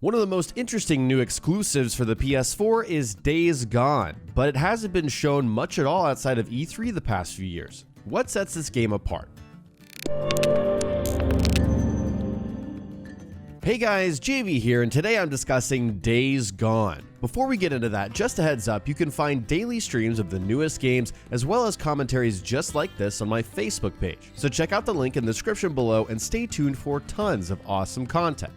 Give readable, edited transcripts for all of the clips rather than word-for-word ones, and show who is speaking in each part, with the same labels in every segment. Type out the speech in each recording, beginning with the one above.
Speaker 1: One of the most interesting new exclusives for the PS4 is Days Gone, but it hasn't been shown much at all outside of E3 the past few years. What sets this game apart? Hey guys, JV here, and today I'm discussing Days Gone. Before we get into that, just a heads up, you can find daily streams of the newest games as well as commentaries just like this on my Facebook page. So check out the link in the description below and stay tuned for tons of awesome content.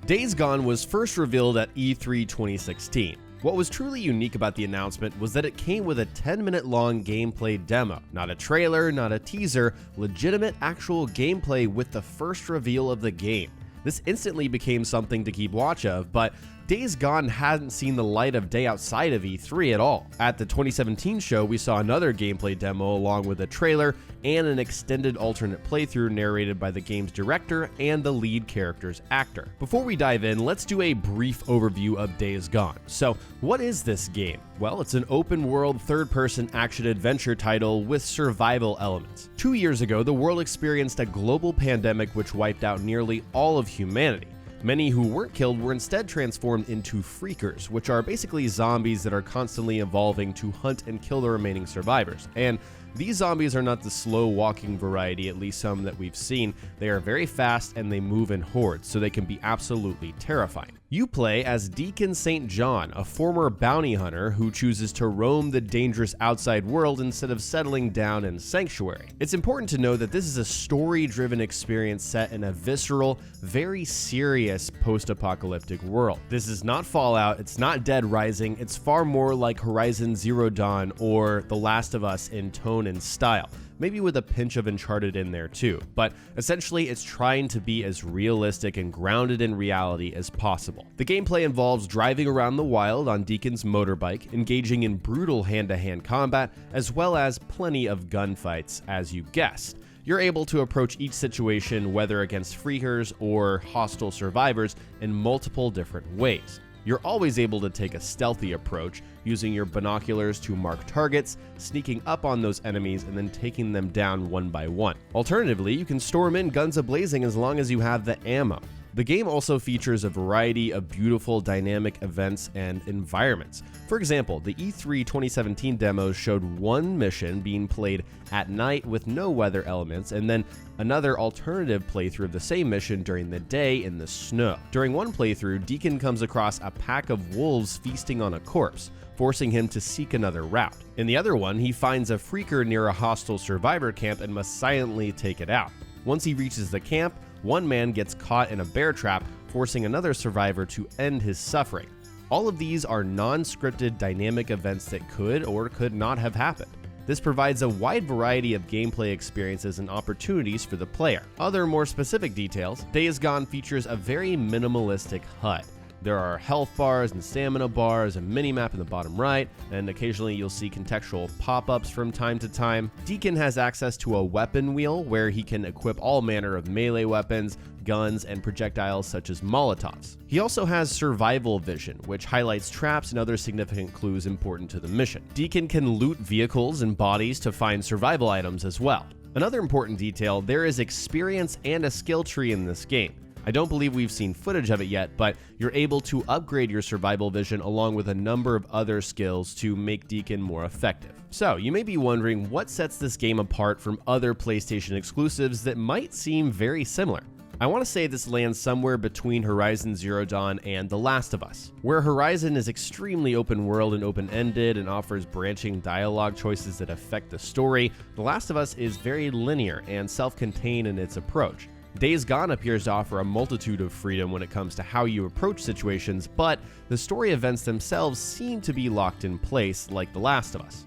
Speaker 1: Days Gone was first revealed at E3 2016. What was truly unique about the announcement was that it came with a 10-minute long gameplay demo. Not a trailer, not a teaser, legitimate actual gameplay with the first reveal of the game. This instantly became something to keep watch of, but Days Gone hadn't seen the light of day outside of E3 at all. At the 2017 show, we saw another gameplay demo along with a trailer and an extended alternate playthrough narrated by the game's director and the lead character's actor. Before we dive in, let's do a brief overview of Days Gone. So, what is this game? Well, it's an open-world, third-person action-adventure title with survival elements. 2 years ago, the world experienced a global pandemic which wiped out nearly all of humanity. Many who weren't killed were instead transformed into freakers, which are basically zombies that are constantly evolving to hunt and kill the remaining survivors. And these zombies are not the slow walking variety, at least some that we've seen. They are very fast and they move in hordes, so they can be absolutely terrifying. You play as Deacon St. John, a former bounty hunter who chooses to roam the dangerous outside world instead of settling down in Sanctuary. It's important to know that this is a story-driven experience set in a visceral, very serious post-apocalyptic world. This is not Fallout, it's not Dead Rising, it's far more like Horizon Zero Dawn or The Last of Us in tone and style. Maybe with a pinch of Uncharted in there too, but essentially it's trying to be as realistic and grounded in reality as possible. The gameplay involves driving around the wild on Deacon's motorbike, engaging in brutal hand-to-hand combat, as well as plenty of gunfights, as you guessed. You're able to approach each situation, whether against freakers or hostile survivors, in multiple different ways. You're always able to take a stealthy approach, using your binoculars to mark targets, sneaking up on those enemies, and then taking them down one by one. Alternatively, you can storm in guns a-blazing as long as you have the ammo. The game also features a variety of beautiful dynamic events and environments. For example, the E3 2017 demos showed one mission being played at night with no weather elements, and then another alternative playthrough of the same mission during the day in the snow. During one playthrough, Deacon comes across a pack of wolves feasting on a corpse, forcing him to seek another route. In the other one, he finds a freaker near a hostile survivor camp and must silently take it out. Once he reaches the camp, one man gets caught in a bear trap, forcing another survivor to end his suffering. All of these are non-scripted dynamic events that could or could not have happened. This provides a wide variety of gameplay experiences and opportunities for the player. Other more specific details, Days Gone features a very minimalistic HUD. There are health bars and stamina bars, a mini-map in the bottom right, and occasionally you'll see contextual pop-ups from time to time. Deacon has access to a weapon wheel where he can equip all manner of melee weapons, guns, and projectiles such as Molotovs. He also has survival vision, which highlights traps and other significant clues important to the mission. Deacon can loot vehicles and bodies to find survival items as well. Another important detail, there is experience and a skill tree in this game. I don't believe we've seen footage of it yet, but you're able to upgrade your survival vision along with a number of other skills to make Deacon more effective. So, you may be wondering what sets this game apart from other PlayStation exclusives that might seem very similar. I want to say this lands somewhere between Horizon Zero Dawn and The Last of Us. Where Horizon is extremely open world and open-ended and offers branching dialogue choices that affect the story, The Last of Us is very linear and self-contained in its approach. Days Gone appears to offer a multitude of freedom when it comes to how you approach situations, but the story events themselves seem to be locked in place like The Last of Us.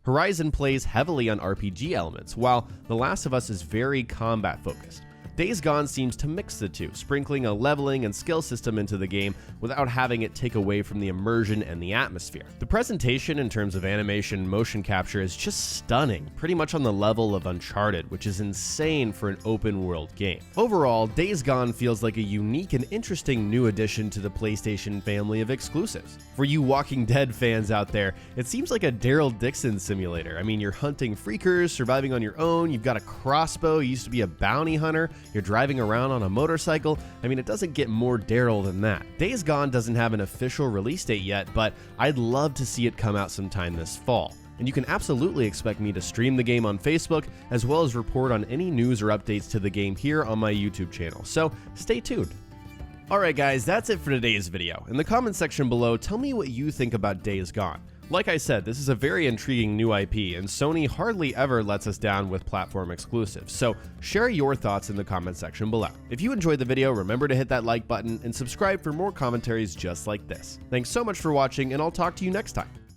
Speaker 1: Horizon plays heavily on RPG elements, while The Last of Us is very combat-focused. Days Gone seems to mix the two, sprinkling a leveling and skill system into the game without having it take away from the immersion and the atmosphere. The presentation in terms of animation and motion capture is just stunning, pretty much on the level of Uncharted, which is insane for an open world game. Overall, Days Gone feels like a unique and interesting new addition to the PlayStation family of exclusives. For you Walking Dead fans out there, it seems like a Daryl Dixon simulator. I mean, you're hunting freakers, surviving on your own, you've got a crossbow, you used to be a bounty hunter, you're driving around on a motorcycle. I mean, it doesn't get more Daryl than that. Days Gone doesn't have an official release date yet, but I'd love to see it come out sometime this fall. And you can absolutely expect me to stream the game on Facebook, as well as report on any news or updates to the game here on my YouTube channel, so stay tuned. Alright guys, that's it for today's video. In the comments section below, tell me what you think about Days Gone. Like I said, this is a very intriguing new IP, and Sony hardly ever lets us down with platform exclusives, so share your thoughts in the comments section below. If you enjoyed the video, remember to hit that like button and subscribe for more commentaries just like this. Thanks so much for watching, and I'll talk to you next time.